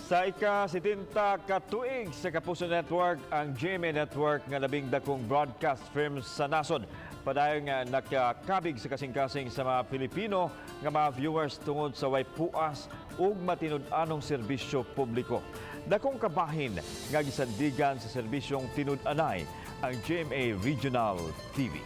Sa ika-70 katuig sa Kapuso Network, ang GMA Network nga labing dakong broadcast firm sa nasod. Padayon nga nakakabig sa kasing-kasing sa mga Pilipino nga mga viewers tungod sa way puas ug matinud-anong serbisyo publiko. Dakong kabahin nga gisandigan sa serbisyong tinud-anay ang GMA Regional TV.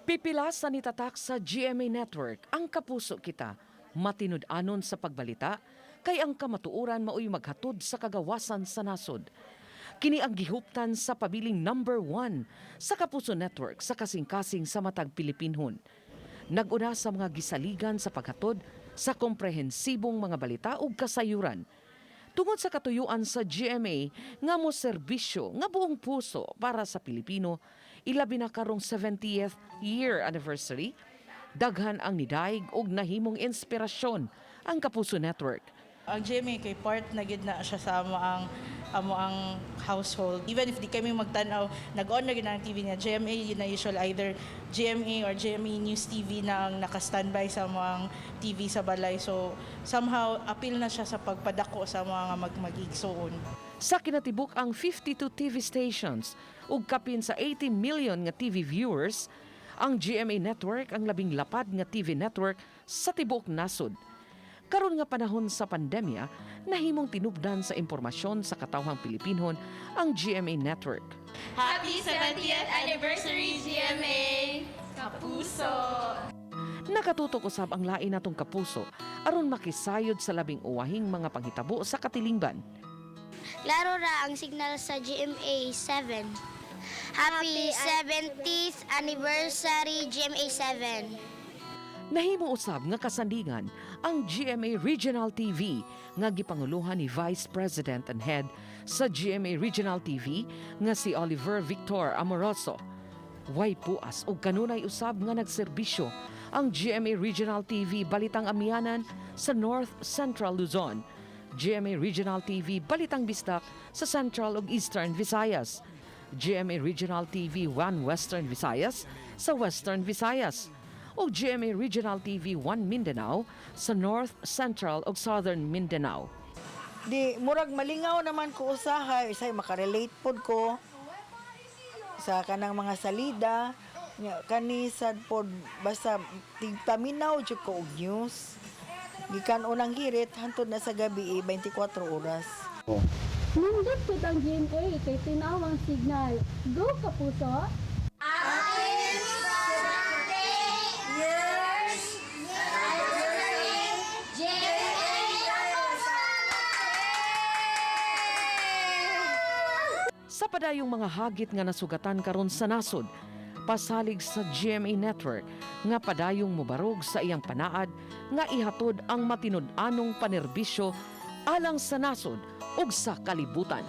Pipila sa nitatak sa GMA Network ang kapuso kita, matinud-anon sa pagbalita, kay ang kamatuoran maoy maghatod sa kagawasan sa nasod. Kini ang gihuptan sa Pabiling number 1 sa Kapuso Network sa kasing-kasing sa matag Pilipinhon. Nag-una sa mga gisaligan sa paghatod sa komprehensibong mga balita ug kasayuran. Tungod sa katuyuan sa GMA nga mo serbisyo nga buong puso para sa Pilipino, ilabi na karong 70th year anniversary, daghan ang nidaig og nahimong inspirasyon ang Kapuso Network. Ang GMA kay part na gid na siya sa amo ang household. Even if di kami magtanaw, nag-on na gid ang TV niya, GMA yun na usual either GMA or GMA News TV na ang naka-standby sa mga TV sa balay. So somehow appeal na siya sa pagpadako sa mga magigsoon. Sa kinatibuk ang 52 TV stations ug kapin sa 80 million nga TV viewers, ang GMA Network ang labing lapad nga TV network sa tibuok nasod. Karon nga panahon sa pandemya, nahimong tinubdan sa impormasyon sa katawhang Pilipinhon ang GMA Network. Happy 70th anniversary GMA Kapuso! Nakatutok usab ang lain natong kapuso aron makisayod sa labing uwahing mga panghitabo sa katilingban. Laro ra ang signal sa GMA 7. Happy 70th anniversary GMA 7. Nahimo usab nga kasandigan ang GMA Regional TV nga gipanguluhan ni Vice President and Head sa GMA Regional TV nga si Oliver Victor Amoroso. Way puas ug kanunay usab nga nagserbisyo ang GMA Regional TV Balitang Amianan sa North Central Luzon, GMA Regional TV Balitang Bisdak sa Central ug Eastern Visayas, GMA Regional TV 1 Western Visayas sa Western Visayas, o GMA Regional TV 1 Mindanao sa North, Central ug Southern Mindanao. Di murag malingaw naman ko usahay, say makarelate pod ko sa kanang mga salida kani sad pod basta tigpaminaw jud ko og news. Gikan unang hirit hantod na sa gabi 24 oras. Nindot po ang GMA kay tinawang signal. Go Kapuso! Sa padayong mga hagit nga nasugatan karon sa nasod, pasalig sa GMA Network nga padayong mobarog sa iyang panaad nga ihatod ang matinud-anong panerbisyo alang sa nasod ug sa kalibutan.